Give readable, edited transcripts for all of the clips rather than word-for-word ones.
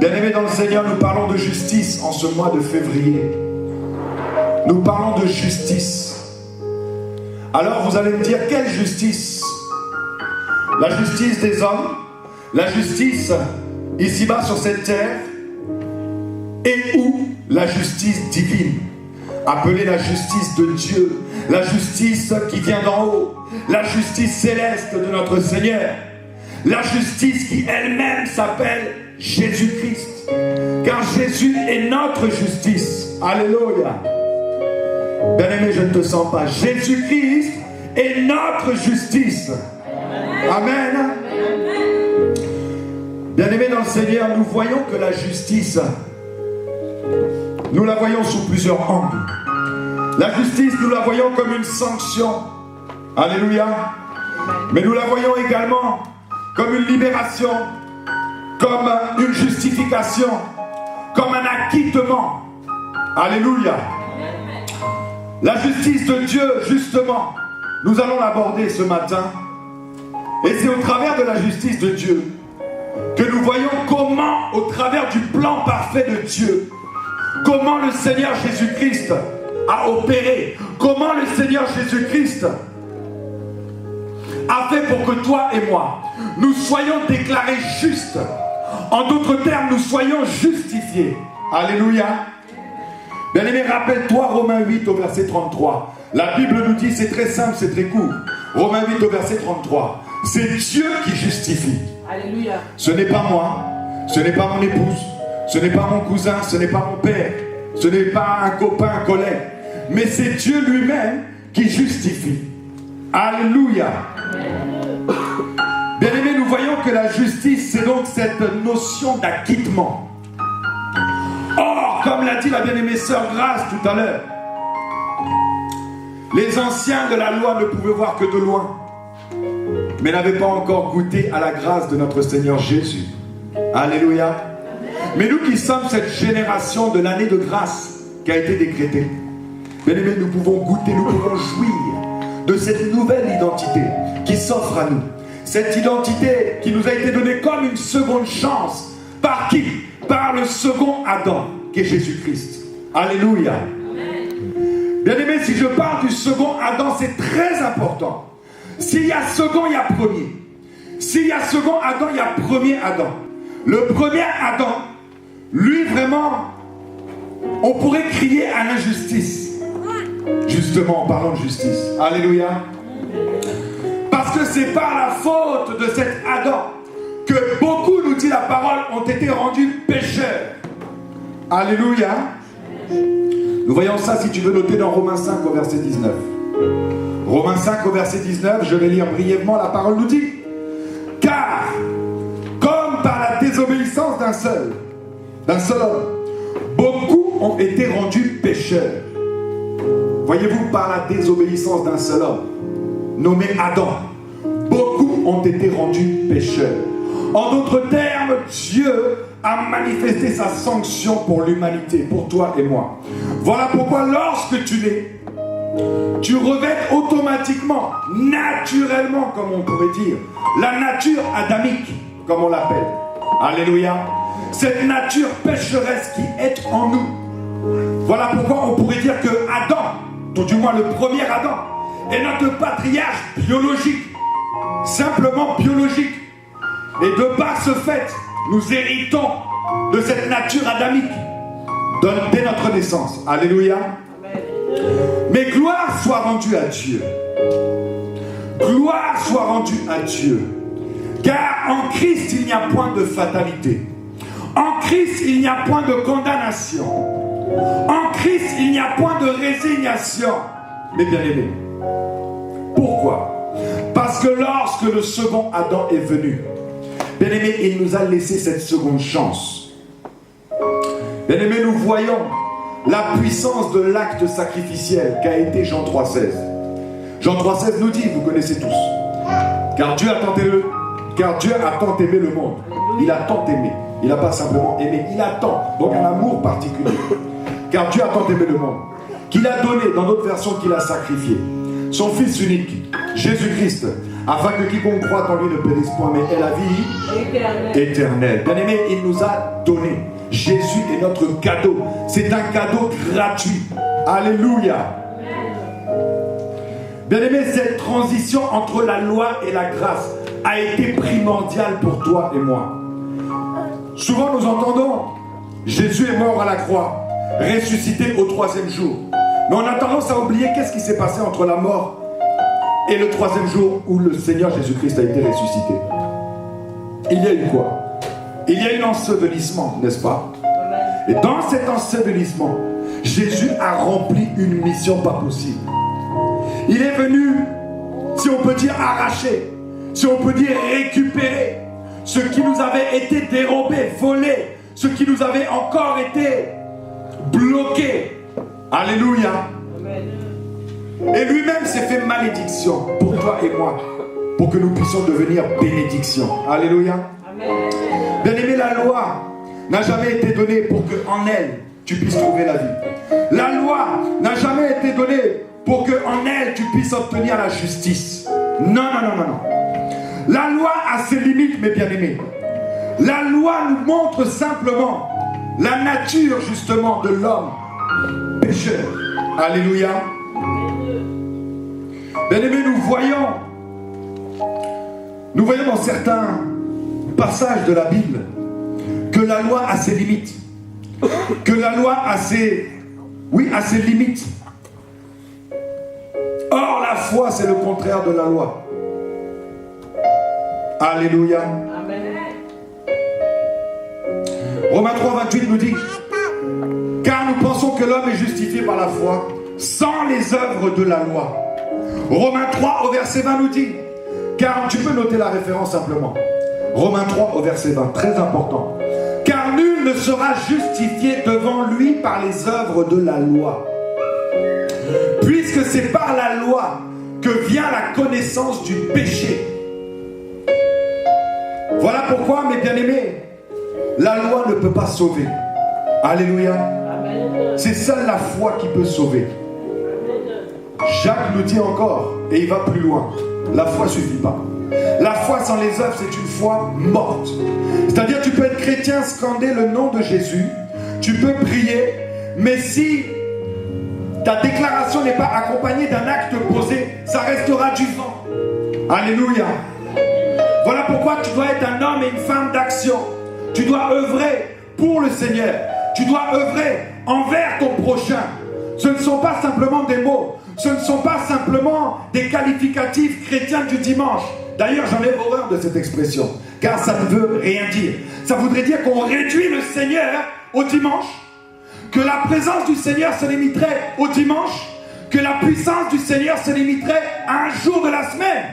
Bien-aimés dans le Seigneur, nous parlons de justice en ce mois de février. Nous parlons de justice. Alors vous allez me dire, quelle justice? La justice des hommes, la justice ici-bas sur cette terre, et ou la justice divine, appelée la justice de Dieu, la justice qui vient d'en haut, la justice céleste de notre Seigneur, la justice qui elle-même s'appelle Jésus-Christ, car Jésus est notre justice. Alléluia. Bien-aimé, je ne te sens pas. Jésus-Christ est notre justice. Amen. Bien-aimé dans le Seigneur, nous voyons que la justice, nous la voyons sous plusieurs angles. La justice, nous la voyons comme une sanction. Alléluia. Mais nous la voyons également comme une libération, comme une justification, comme un acquittement. Alléluia. La justice de Dieu, justement, nous allons l'aborder ce matin. Et c'est au travers de la justice de Dieu que nous voyons comment, au travers du plan parfait de Dieu, comment le Seigneur Jésus-Christ a opéré, comment le Seigneur Jésus-Christ a fait pour que toi et moi, nous soyons déclarés justes. En d'autres termes, nous soyons justifiés. Alléluia. Bien-aimé, rappelle-toi Romains 8 au verset 33. La Bible nous dit, c'est très simple, c'est très court. Romains 8 au verset 33. C'est Dieu qui justifie. Alléluia. Ce n'est pas moi, ce n'est pas mon épouse, ce n'est pas mon cousin, ce n'est pas mon père, ce n'est pas un copain, un collègue, mais c'est Dieu lui-même qui justifie. Alléluia. Bien-aimés, nous voyons que la justice, c'est donc cette notion d'acquittement. Or, comme l'a dit la bien-aimée sœur Grâce tout à l'heure, les anciens de la loi ne pouvaient voir que de loin, mais n'avaient pas encore goûté à la grâce de notre Seigneur Jésus. Alléluia. Mais nous qui sommes cette génération de l'année de grâce qui a été décrétée, bien-aimés, nous pouvons goûter, nous pouvons jouir de cette nouvelle identité qui s'offre à nous. Cette identité qui nous a été donnée comme une seconde chance. Par qui? Par le second Adam, qui est Jésus-Christ. Alléluia. Bien-aimés, si je parle du second Adam, c'est très important. S'il y a second, il y a premier. S'il y a second Adam, il y a premier Adam. Le premier Adam, lui vraiment, on pourrait crier à l'injustice. Justement, en parlant de justice. Alléluia. Parce que c'est par la faute de cet Adam que beaucoup, nous dit la parole, ont été rendus pécheurs. Alléluia. Nous voyons ça, si tu veux noter, dans Romains 5 au verset 19. Romains 5 au verset 19, je vais lire brièvement, la parole nous dit: car, comme par la désobéissance d'un seul homme, beaucoup ont été rendus pécheurs. Voyez-vous, par la désobéissance d'un seul homme, nommé Adam, beaucoup ont été rendus pécheurs. En d'autres termes, Dieu a manifesté sa sanction pour l'humanité, pour toi et moi. Voilà pourquoi lorsque tu nais, tu revêts automatiquement, naturellement, comme on pourrait dire, la nature adamique, comme on l'appelle. Alléluia. Cette nature pécheresse qui est en nous. Voilà pourquoi on pourrait dire que Adam, ou du moins le premier Adam, est notre patriarche biologique. Simplement biologique. Et de par ce fait, nous héritons de cette nature adamique dès notre naissance. Alléluia. Mais gloire soit rendue à Dieu. Gloire soit rendue à Dieu. Car en Christ, il n'y a point de fatalité. En Christ, il n'y a point de condamnation. En Christ, il n'y a point de résignation. Mes bien-aimés, pourquoi? Parce que lorsque le second Adam est venu, bien-aimés, il nous a laissé cette seconde chance. Bien-aimés, nous voyons la puissance de l'acte sacrificiel qu'a été Jean 3,16. Jean 3,16 nous dit, vous connaissez tous, car Dieu a tant aimé le monde. Il a tant aimé. Il n'a pas simplement aimé, il a tant. Donc un amour particulier. Car Dieu a tant aimé le monde qu'il a donné, dans d'autres versions, qu'il a sacrifié son Fils unique, Jésus-Christ, afin que quiconque croit en lui ne périsse point, mais ait la vie éternelle. Bien-aimé, il nous a donné. Jésus est notre cadeau. C'est un cadeau gratuit. Alléluia. Bien-aimé, cette transition entre la loi et la grâce a été primordiale pour toi et moi. Souvent nous entendons, Jésus est mort à la croix, ressuscité au 3e jour. Mais on a tendance à oublier qu'est-ce qui s'est passé entre la mort et le 3e jour où le Seigneur Jésus-Christ a été ressuscité. Il y a eu quoi? Il y a eu l'ensevelissement, n'est-ce pas? Et dans cet ensevelissement, Jésus a rempli une mission pas possible. Il est venu, si on peut dire arracher, si on peut dire récupérer ce qui nous avait été dérobé, volé, ce qui nous avait encore été bloqué. Alléluia. Et lui-même s'est fait malédiction pour toi et moi, pour que nous puissions devenir bénédiction. Alléluia. Bien-aimé, la loi n'a jamais été donnée pour qu'en elle, tu puisses trouver la vie. La loi n'a jamais été donnée pour qu'en elle, tu puisses obtenir la justice. Non, non, non, non, non. La loi a ses limites, mes bien-aimés. La loi nous montre simplement la nature, justement, de l'homme pécheur. Alléluia. Bien-aimés, nous voyons dans certains passages de la Bible que la loi a ses limites. Que la loi a ses limites. Or, la foi, c'est le contraire de la loi. Alléluia. Amen. Romains 3,28 nous dit: car nous pensons que l'homme est justifié par la foi sans les œuvres de la loi. Romains 3 au verset 20 nous dit, car tu peux noter la référence simplement. Romains 3 au verset 20, très important. Car nul ne sera justifié devant lui par les œuvres de la loi, puisque c'est par la loi que vient la connaissance du péché. Voilà pourquoi, mes bien-aimés, la loi ne peut pas sauver. Alléluia. C'est seule la foi qui peut sauver. Jacques nous dit encore, et il va plus loin, la foi ne suffit pas. La foi sans les œuvres, c'est une foi morte. C'est-à-dire, tu peux être chrétien, scander le nom de Jésus, tu peux prier, mais si ta déclaration n'est pas accompagnée d'un acte posé, ça restera du vent. Alléluia. Voilà pourquoi tu dois être un homme et une femme d'action. Tu dois œuvrer pour le Seigneur. Tu dois œuvrer envers ton prochain. Ce ne sont pas simplement des mots. Ce ne sont pas simplement des qualificatifs chrétiens du dimanche. D'ailleurs, j'en ai horreur de cette expression, car ça ne veut rien dire. Ça voudrait dire qu'on réduit le Seigneur au dimanche, que la présence du Seigneur se limiterait au dimanche, que la puissance du Seigneur se limiterait à un jour de la semaine.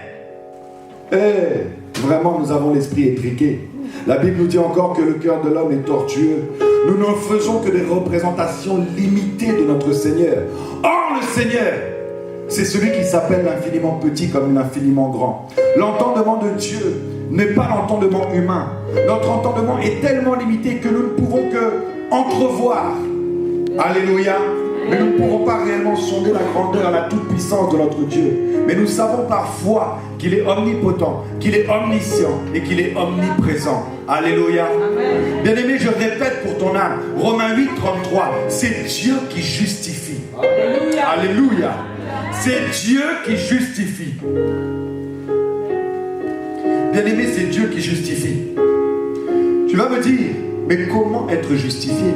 Vraiment, nous avons l'esprit étriqué. La Bible nous dit encore que le cœur de l'homme est tortueux. Nous ne faisons que des représentations limitées de notre Seigneur. Or, le Seigneur, c'est celui qui s'appelle l'infiniment petit comme l'infiniment grand. L'entendement de Dieu n'est pas l'entendement humain. Notre entendement est tellement limité que nous ne pouvons que entrevoir. Alléluia. Mais nous ne pouvons pas réellement sonder la grandeur et la toute-puissance de notre Dieu. Mais nous savons par foi qu'il est omnipotent, qu'il est omniscient et qu'il est omniprésent. Alléluia. Bien-aimé, je répète pour ton âme, Romains 8, 33, c'est Dieu qui justifie. Alléluia. Alléluia. C'est Dieu qui justifie. Bien-aimé, c'est Dieu qui justifie. Tu vas me dire, mais comment être justifié?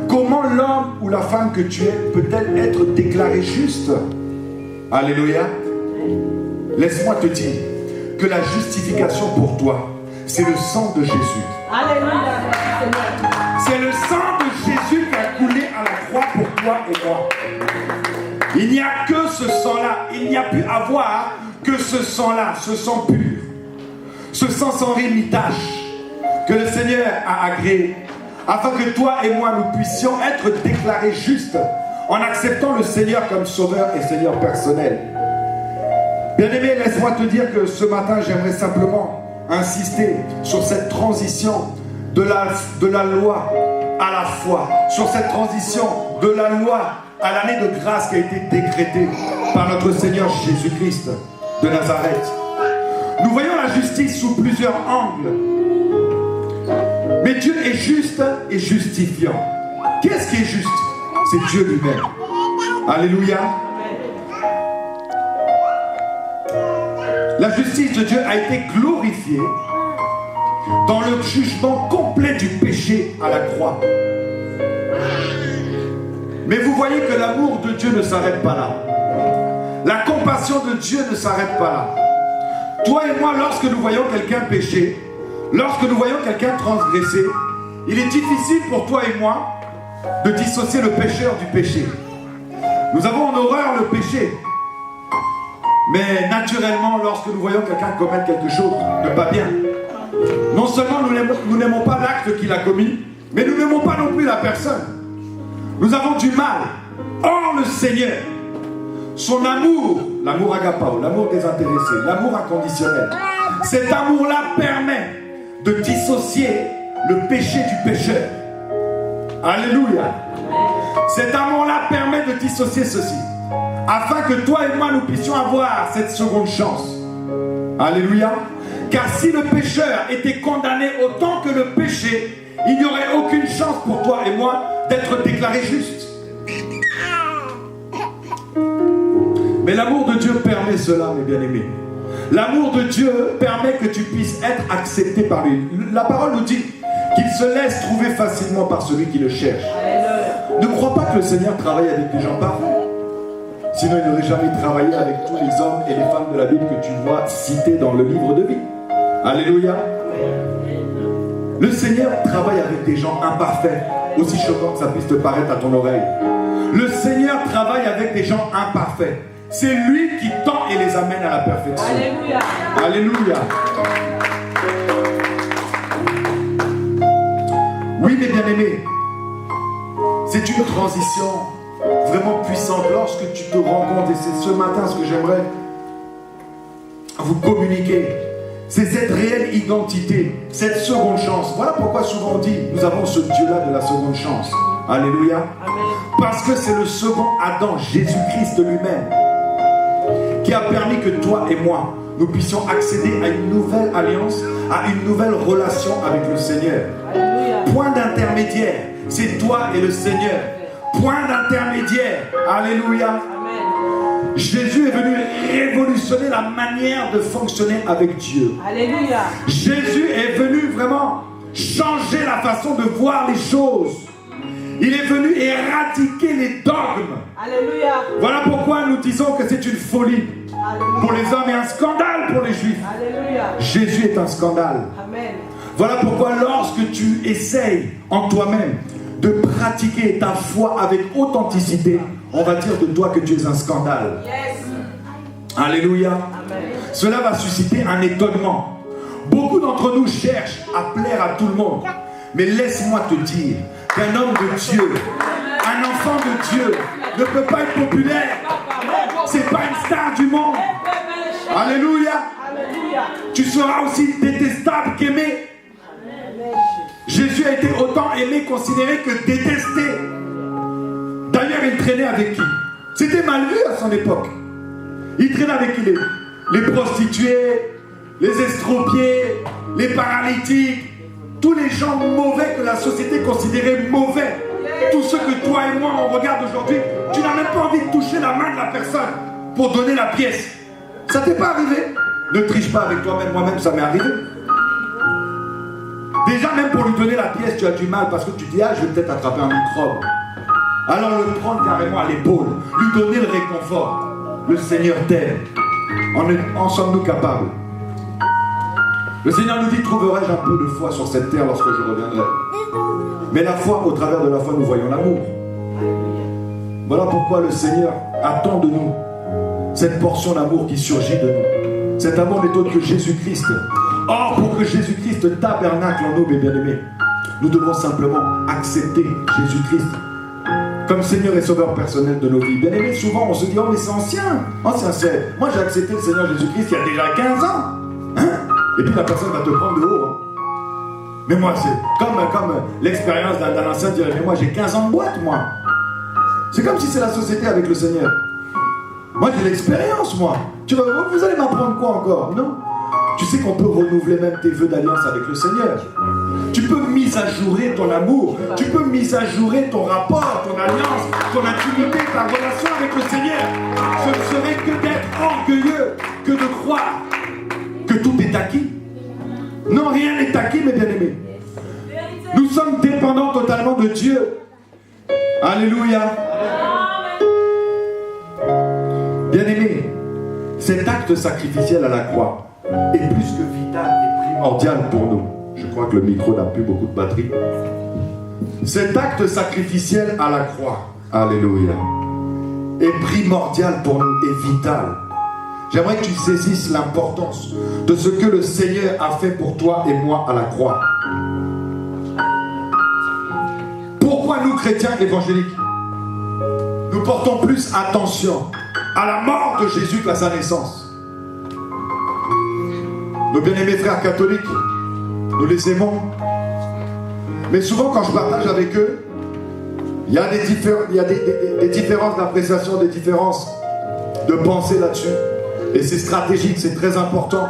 Comment l'homme ou la femme que tu es peut-elle être déclarée juste? Alléluia. Laisse-moi te dire que la justification pour toi, c'est le sang de Jésus. Alléluia. C'est le sang de Jésus qui a coulé à la croix pour toi et moi. Il n'y a que ce sang-là. Il n'y a pu avoir que ce sang-là, ce sang pur. Ce sang sans rime ni tache que le Seigneur a agréé, afin que toi et moi nous puissions être déclarés justes en acceptant le Seigneur comme sauveur et Seigneur personnel. Bien-aimé, laisse-moi te dire que ce matin, j'aimerais simplement insister sur cette transition de la loi à la foi, sur cette transition de la loi à l'année de grâce qui a été décrétée par notre Seigneur Jésus-Christ. de Nazareth. Nous voyons la justice sous plusieurs angles. Mais Dieu est juste et justifiant. Qu'est-ce qui est juste? C'est Dieu lui-même. Alléluia. La justice de Dieu a été glorifiée dans le jugement complet du péché à la croix. Mais vous voyez que l'amour de Dieu ne s'arrête pas là. La compassion de Dieu ne s'arrête pas là. Toi et moi, lorsque nous voyons quelqu'un pécher, lorsque nous voyons quelqu'un transgresser, il est difficile pour toi et moi de dissocier le pécheur du péché. Nous avons en horreur le péché. Mais naturellement, lorsque nous voyons quelqu'un commettre quelque chose de pas bien, non seulement nous n'aimons pas l'acte qu'il a commis, mais nous n'aimons pas non plus la personne. Nous avons du mal. Or, le Seigneur, son amour, l'amour agapao, l'amour désintéressé, l'amour inconditionnel, cet amour-là permet de dissocier le péché du pécheur. Alléluia. Cet amour-là permet de dissocier ceci, afin que toi et moi nous puissions avoir cette seconde chance. Alléluia. Car si le pécheur était condamné autant que le péché, il n'y aurait aucune chance pour toi et moi d'être déclarés justes. Mais l'amour de Dieu permet cela, mes bien-aimés. L'amour de Dieu permet que tu puisses être accepté par lui. La parole nous dit qu'il se laisse trouver facilement par celui qui le cherche. Ne crois pas que le Seigneur travaille avec des gens parfaits. Sinon, il n'aurait jamais travaillé avec tous les hommes et les femmes de la Bible que tu vois cités dans le livre de vie. Alléluia. Le Seigneur travaille avec des gens imparfaits, aussi choquant que ça puisse te paraître à ton oreille. Le Seigneur travaille avec des gens imparfaits. C'est lui qui tend et les amène à la perfection. Alléluia. Alléluia. Oui, mes bien-aimés, c'est une transition vraiment puissante lorsque tu te rends compte, et c'est ce matin ce que j'aimerais vous communiquer, c'est cette réelle identité, cette seconde chance. Voilà pourquoi souvent on dit, nous avons ce Dieu-là de la seconde chance. Alléluia. Amen. Parce que c'est le second Adam, Jésus-Christ lui-même, qui a permis que toi et moi, nous puissions accéder à une nouvelle alliance, à une nouvelle relation avec le Seigneur. Alléluia. Point d'intermédiaire, c'est toi et le Seigneur. Point d'intermédiaire. Alléluia. Amen. Jésus est venu révolutionner la manière de fonctionner avec Dieu. Alléluia. Jésus est venu vraiment changer la façon de voir les choses. Il est venu éradiquer les dogmes. Alléluia. Voilà pourquoi nous disons que c'est une folie. Alléluia. Pour les hommes et un scandale pour les Juifs. Alléluia. Jésus est un scandale. Amen. Voilà pourquoi lorsque tu essayes en toi-même de pratiquer ta foi avec authenticité, on va dire de toi que tu es un scandale. Yes. Alléluia. Amen. Cela va susciter un étonnement. Beaucoup d'entre nous cherchent à plaire à tout le monde. Mais laisse-moi te dire qu'un homme de Dieu, un enfant de Dieu, ne peut pas être populaire. C'est pas une star du monde. Alléluia. Tu seras aussi détestable qu'aimé. Jésus a été autant aimé, considéré que détesté. D'ailleurs, il traînait avec qui? C'était mal vu à son époque. Il traînait avec qui? Les prostituées, les estropiés, les paralytiques, tous les gens mauvais que la société considérait mauvais. Tous ceux que toi et moi on regarde aujourd'hui, tu n'as même pas envie de toucher la main de la personne pour donner la pièce. Ça t'est pas arrivé? Ne triche pas avec toi-même, moi-même ça m'est arrivé. Déjà même pour lui donner la pièce, tu as du mal parce que tu dis, ah je vais peut-être attraper un microbe. Alors le prendre carrément à l'épaule, lui donner le réconfort. Le Seigneur t'aime. En sommes-nous capables? Le Seigneur nous dit, trouverai-je un peu de foi sur cette terre lorsque je reviendrai? Mais la foi, au travers de la foi, nous voyons l'amour. Voilà pourquoi le Seigneur attend de nous cette portion d'amour qui surgit de nous. Cet amour n'est autre que Jésus-Christ. Or, pour que Jésus-Christ tabernacle en nous, mes bien-aimés, nous devons simplement accepter Jésus-Christ comme Seigneur et Sauveur personnel de nos vies. Bien-aimés, souvent on se dit, oh mais c'est ancien. Ancien, c'est... Moi j'ai accepté le Seigneur Jésus-Christ il y a déjà 15 ans. Hein? Et puis la personne va te prendre de haut. Hein? Mais moi, c'est comme l'expérience d'un ancien dirait, mais moi j'ai 15 ans de boîte, moi. C'est comme si c'est la société avec le Seigneur. Moi, j'ai l'expérience, moi. Vous allez m'apprendre quoi encore? Non. Tu sais qu'on peut renouveler même tes vœux d'alliance avec le Seigneur. Tu peux mise à jouer ton amour. Tu peux mise à jouer ton rapport, ton alliance, ton intimité, ta relation avec le Seigneur. Ce ne serait que d'être orgueilleux, que de croire que tout est acquis. Non, rien n'est acquis, mes bien-aimés. Nous sommes dépendants totalement de Dieu. Alléluia. Bien-aimés, cet acte sacrificiel à la croix est plus que vital et primordial pour nous. Je crois que le micro n'a plus beaucoup de batterie. Cet acte sacrificiel à la croix, alléluia, est primordial pour nous et vital. J'aimerais que tu saisisses l'importance de ce que le Seigneur a fait pour toi et moi à la croix. Pourquoi nous, chrétiens évangéliques, nous portons plus attention à la mort de Jésus qu'à sa naissance? Nos bien-aimés frères catholiques, nous les aimons. Mais souvent, quand je partage avec eux, il y a des différences d'appréciation, des différences de pensée là-dessus. Et c'est stratégique, c'est très important.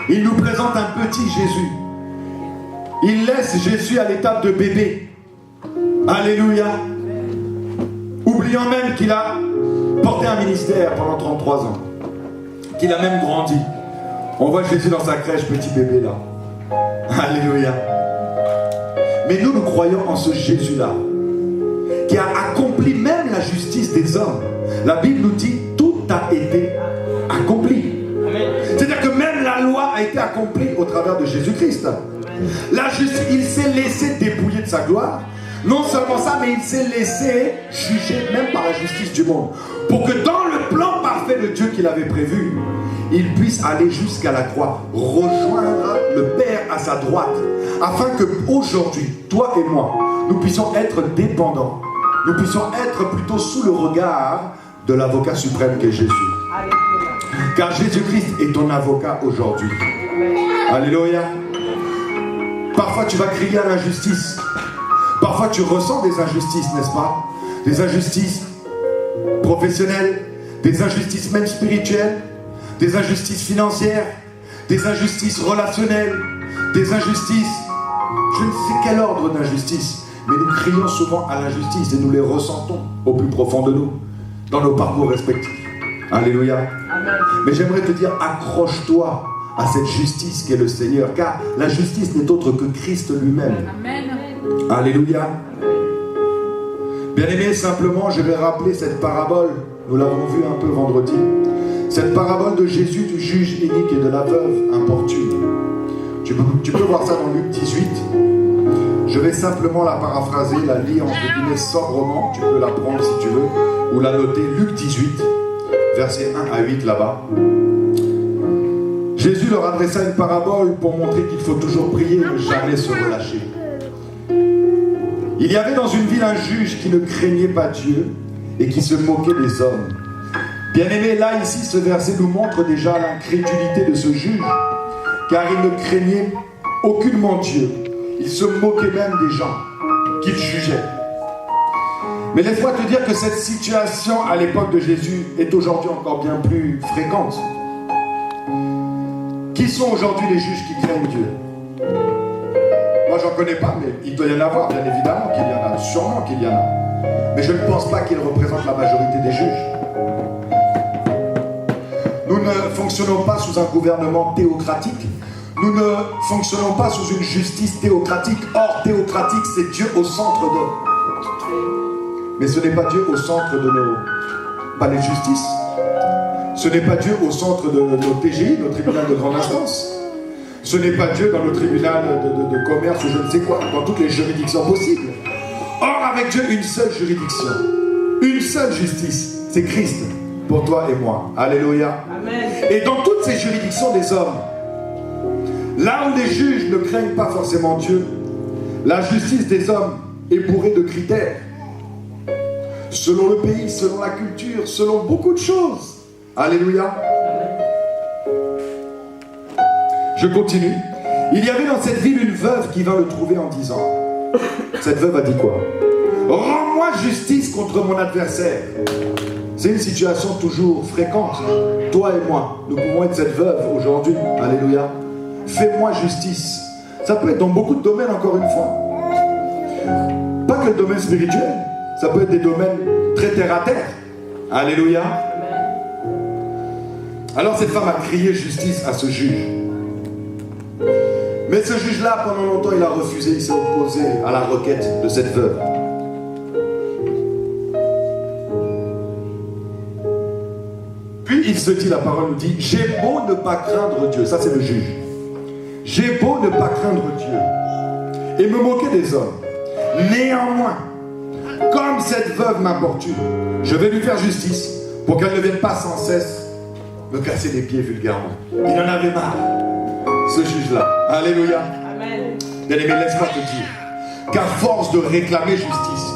Ils nous présentent un petit Jésus. Ils laissent Jésus à l'étape de bébé. Alléluia. Oubliant même qu'il a porté un ministère pendant 33 ans. Qu'il a même grandi. On voit Jésus dans sa crèche, petit bébé là. Alléluia. Mais nous croyons en ce Jésus-là, qui a accompli même la justice des hommes. La Bible nous dit, tout a été accompli. C'est-à-dire que même la loi a été accomplie au travers de Jésus-Christ. La justice, il s'est laissé dépouiller de sa gloire. Non seulement ça, mais il s'est laissé juger même par la justice du monde. Pour que dans le plan parfait de Dieu qu'il avait prévu, il puisse aller jusqu'à la croix, rejoindre le Père à sa droite, afin que aujourd'hui, toi et moi, nous puissions être dépendants, nous puissions être plutôt sous le regard de l'avocat suprême qu'est Jésus. Car Jésus-Christ est ton avocat aujourd'hui. Alléluia. Parfois tu vas crier à l'injustice. Parfois tu ressens des injustices, n'est-ce pas? Des injustices professionnelles, des injustices même spirituelles, des injustices financières, des injustices relationnelles, des injustices, je ne sais quel ordre d'injustice, mais nous crions souvent à l'injustice et nous les ressentons au plus profond de nous, dans nos parcours respectifs. Alléluia. Amen. Mais j'aimerais te dire, accroche-toi à cette justice qu'est le Seigneur, car la justice n'est autre que Christ lui-même. Amen. Alléluia. Bien-aimés, simplement, je vais rappeler cette parabole, nous l'avons vue un peu vendredi, cette parabole de Jésus, du juge inique et de la veuve importune. Tu peux voir ça dans Luc 18. Je vais simplement la paraphraser, la lire entre guillemets sobrement. Tu peux la prendre si tu veux, ou la noter. Luc 18, versets 1 à 8 là-bas. Jésus leur adressa une parabole pour montrer qu'il faut toujours prier et ne jamais se relâcher. Il y avait dans une ville un juge qui ne craignait pas Dieu et qui se moquait des hommes. Bien-aimé, là, ici, ce verset nous montre déjà l'incrédulité de ce juge, car il ne craignait aucunement Dieu. Il se moquait même des gens qu'il jugeait. Mais laisse-moi te dire que cette situation à l'époque de Jésus est aujourd'hui encore bien plus fréquente. Qui sont aujourd'hui les juges qui craignent Dieu? Moi, j'en connais pas, mais il doit y en avoir, bien évidemment qu'il y en a, sûrement qu'il y en a. Mais je ne pense pas qu'ils représentent la majorité des juges. Nous ne fonctionnons pas sous un gouvernement théocratique. Nous ne fonctionnons pas sous une justice théocratique. Or, théocratique, c'est Dieu au centre de... Mais ce n'est pas Dieu au centre de nos palais de justice. Ce n'est pas Dieu au centre de nos TGI, nos tribunaux de grande instance. Ce n'est pas Dieu dans nos tribunaux de commerce ou je ne sais quoi, dans toutes les juridictions possibles. Or, avec Dieu, une seule juridiction, une seule justice, c'est Christ pour toi et moi. Alléluia. Amen. Et dans toutes ces juridictions des hommes, là où les juges ne craignent pas forcément Dieu, la justice des hommes est bourrée de critères. Selon le pays, selon la culture, selon beaucoup de choses. Alléluia. Je continue. Il y avait dans cette ville une veuve qui vint le trouver en disant, cette veuve a dit quoi? Rends-moi justice contre mon adversaire. C'est une situation toujours fréquente. Toi et moi, nous pouvons être cette veuve aujourd'hui. Alléluia. Fais-moi justice. Ça peut être dans beaucoup de domaines, encore une fois. Pas que le domaine spirituel. Ça peut être des domaines très terre à terre. Alléluia. Alors cette femme a crié justice à ce juge. Mais ce juge-là, pendant longtemps, il a refusé. Il s'est opposé à la requête de cette veuve. Puis il se dit, la parole nous dit, j'ai beau ne pas craindre Dieu. Ça c'est le juge. J'ai beau ne pas craindre Dieu et me moquer des hommes. Néanmoins, comme cette veuve m'importune, je vais lui faire justice pour qu'elle ne vienne pas sans cesse me casser les pieds vulgairement. Il en avait marre, ce juge-là. Alléluia. Amen. Bien-aimé, laisse-moi te dire qu'à force de réclamer justice,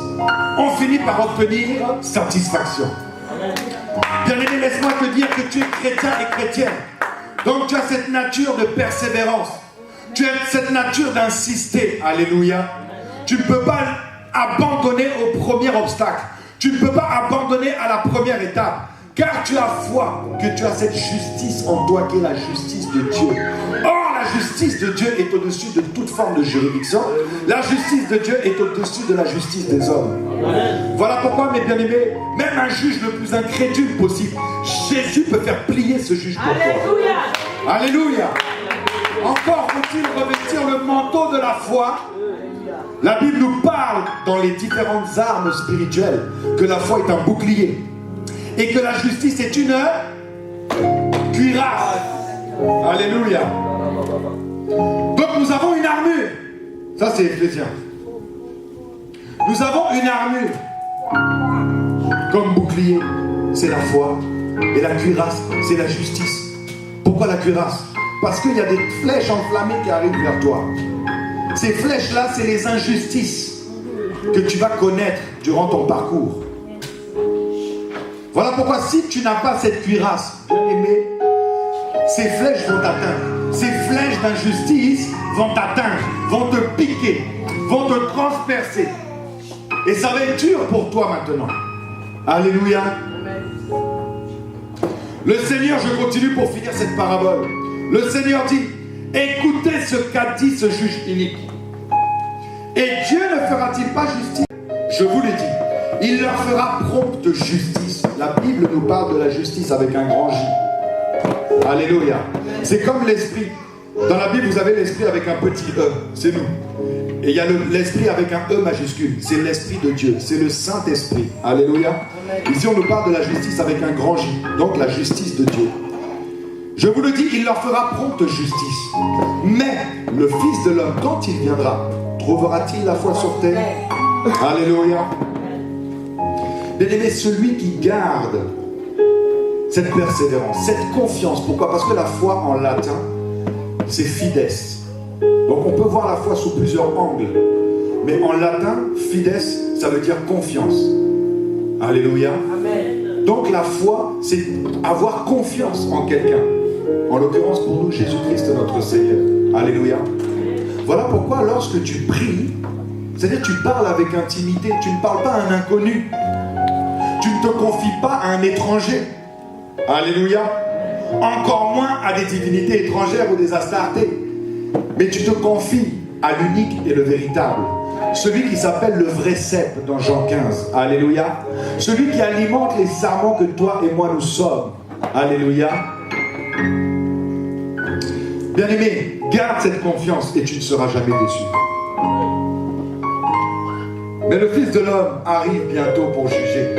on finit par obtenir satisfaction. Bien-aimé, laisse-moi te dire que tu es chrétien et chrétienne. Donc tu as cette nature de persévérance. Tu as cette nature d'insister. Alléluia. Tu ne peux pas abandonner au premier obstacle. Tu ne peux pas abandonner à la première étape. Car tu as foi que tu as cette justice en toi qui est la justice de Dieu. Or, la justice de Dieu est au-dessus de toute forme de juridiction. La justice de Dieu est au-dessus de la justice des hommes. Voilà pourquoi, mes bien-aimés, même un juge le plus incrédule possible, Jésus peut faire plier ce juge pour toi. Alléluia. Encore faut-il revêtir le manteau de la foi. La Bible nous parle dans les différentes armes spirituelles que la foi est un bouclier et que la justice est une cuirasse. Alléluia. Donc nous avons une armure. Ça c'est Éphésiens. Nous avons une armure. Comme bouclier, c'est la foi. Et la cuirasse, c'est la justice. Pourquoi la cuirasse? Parce qu'il y a des flèches enflammées qui arrivent vers toi. Ces flèches-là, c'est les injustices que tu vas connaître durant ton parcours. Voilà pourquoi si tu n'as pas cette cuirasse, bien aimé, ces flèches vont t'atteindre. Ces flèches d'injustice vont t'atteindre, vont te piquer, vont te transpercer. Et ça va être dur pour toi maintenant. Alléluia. Le Seigneur, je continue pour finir cette parabole. Le Seigneur dit, écoutez ce qu'a dit ce juge inique. Et Dieu ne fera-t-il pas justice? Je vous l'ai dit, il leur fera prompte justice. La Bible nous parle de la justice avec un grand J. Alléluia. C'est comme l'esprit. Dans la Bible, vous avez l'esprit avec un petit E. C'est nous. Et il y a l'esprit avec un E majuscule. C'est l'esprit de Dieu. C'est le Saint-Esprit. Alléluia. Ici, on nous parle de la justice avec un grand J. Donc, la justice de Dieu. Je vous le dis, il leur fera prompte justice. Mais le Fils de l'homme, quand il viendra, trouvera-t-il la foi sur terre? Alléluia. Bien-aimé, celui qui garde cette persévérance, cette confiance. Pourquoi? Parce que la foi en latin, c'est fides. Donc on peut voir la foi sous plusieurs angles. Mais en latin, fides, ça veut dire confiance. Alléluia. Amen. Donc la foi, c'est avoir confiance en quelqu'un. En l'occurrence pour nous, Jésus-Christ notre Seigneur. Alléluia. Voilà pourquoi lorsque tu pries, c'est-à-dire tu parles avec intimité, tu ne parles pas à un inconnu. Tu ne te confies pas à un étranger. Alléluia. Encore moins à des divinités étrangères ou des astartés. Mais tu te confies à l'unique et le véritable. Celui qui s'appelle le vrai cep dans Jean 15. Alléluia. Celui qui alimente les sarments que toi et moi nous sommes. Alléluia. Bien-aimé, garde cette confiance et tu ne seras jamais déçu. Mais le Fils de l'homme arrive bientôt pour juger.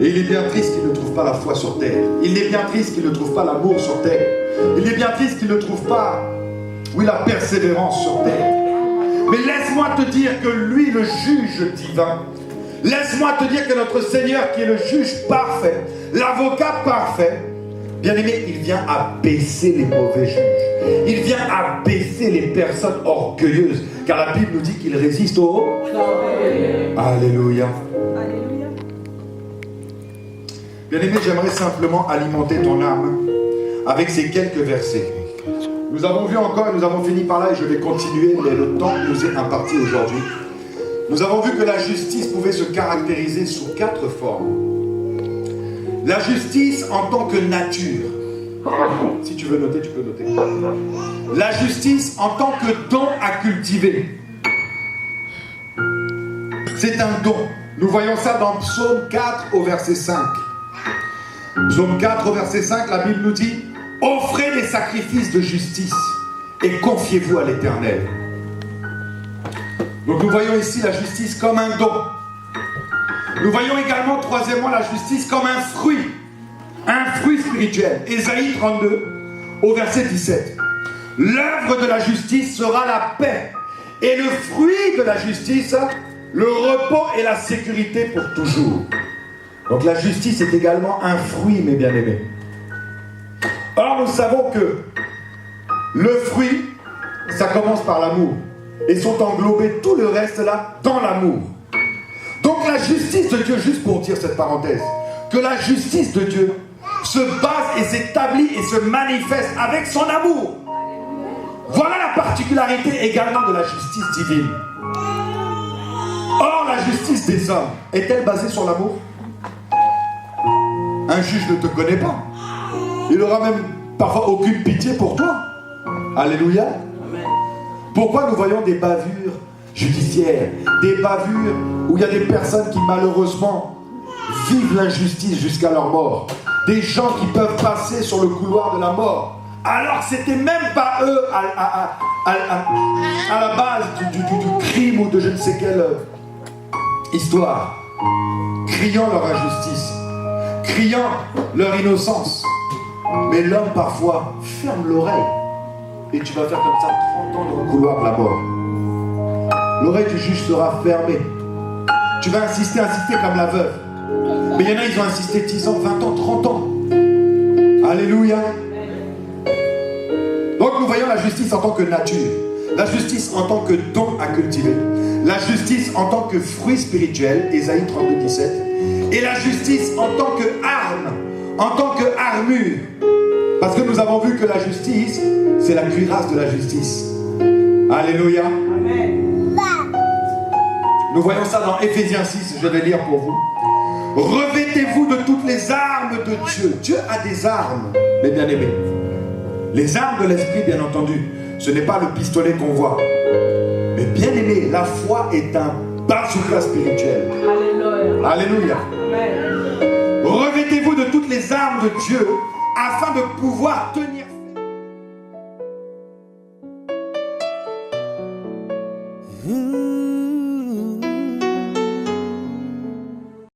Et il est bien triste qu'il ne trouve pas la foi sur terre. Il est bien triste qu'il ne trouve pas l'amour sur terre. Il est bien triste qu'il ne trouve pas, oui, la persévérance sur terre. Mais laisse-moi te dire que lui, le juge divin, laisse-moi te dire que notre Seigneur, qui est le juge parfait, l'avocat parfait, bien aimé, il vient abaisser les mauvais juges. Il vient abaisser les personnes orgueilleuses. Car la Bible nous dit qu'il résiste au... Alléluia. Bien aimé, j'aimerais simplement alimenter ton âme avec ces quelques versets. Nous avons vu encore, et nous avons fini par là, et je vais continuer, mais le temps nous est imparti aujourd'hui. Nous avons vu que la justice pouvait se caractériser sous 4 formes. La justice en tant que nature. Si tu veux noter, tu peux noter. La justice en tant que don à cultiver. C'est un don. Nous voyons ça dans Psaume 4 au verset 5. Psaume 4 au verset 5, la Bible nous dit: offrez des sacrifices de justice et confiez-vous à l'Éternel. Donc nous voyons ici la justice comme un don. Nous voyons également, troisièmement, la justice comme un fruit spirituel. Ésaïe 32 au verset 17. L'œuvre de la justice sera la paix, et le fruit de la justice, le repos et la sécurité pour toujours. Donc la justice est également un fruit, mes bien-aimés. Or, nous savons que le fruit, ça commence par l'amour. Et sont englobés tout le reste là dans l'amour. Donc la justice de Dieu, juste pour dire cette parenthèse, que la justice de Dieu se base et s'établit et se manifeste avec son amour. Voilà la particularité également de la justice divine. Or, la justice des hommes est-elle basée sur l'amour? Un juge ne te connaît pas. Il n'aura même parfois aucune pitié pour toi. Alléluia. Pourquoi nous voyons des bavures judiciaires, des bavures où il y a des personnes qui malheureusement vivent l'injustice jusqu'à leur mort, des gens qui peuvent passer sur le couloir de la mort, alors que c'était même pas eux à la base du crime ou de je ne sais quelle histoire, criant leur injustice, criant leur innocence. Mais l'homme parfois ferme l'oreille. Et tu vas faire comme ça 30 ans dans le couloir de la mort. L'oreille du juge sera fermée. Tu vas insister comme la veuve. Mais il y en a, ils ont insisté 10 ans, 20 ans, 30 ans. Alléluia. Donc nous voyons la justice en tant que nature. La justice en tant que don à cultiver. La justice en tant que fruit spirituel, Ésaïe 32, 17. Et la justice en tant que arme, en tant que armure. Parce que nous avons vu que la justice, c'est la cuirasse de la justice. Alléluia. Amen. Nous voyons ça dans Éphésiens 6, je vais lire pour vous. Revêtez-vous de toutes les armes de Dieu. Dieu a des armes, mes bien-aimés. Les armes de l'esprit, bien entendu. Ce n'est pas le pistolet qu'on voit. Mais bien-aimés, la foi est un bazooka spirituel. Alléluia. Alléluia. Amen. Revêtez-vous de toutes les armes de Dieu afin de pouvoir tenir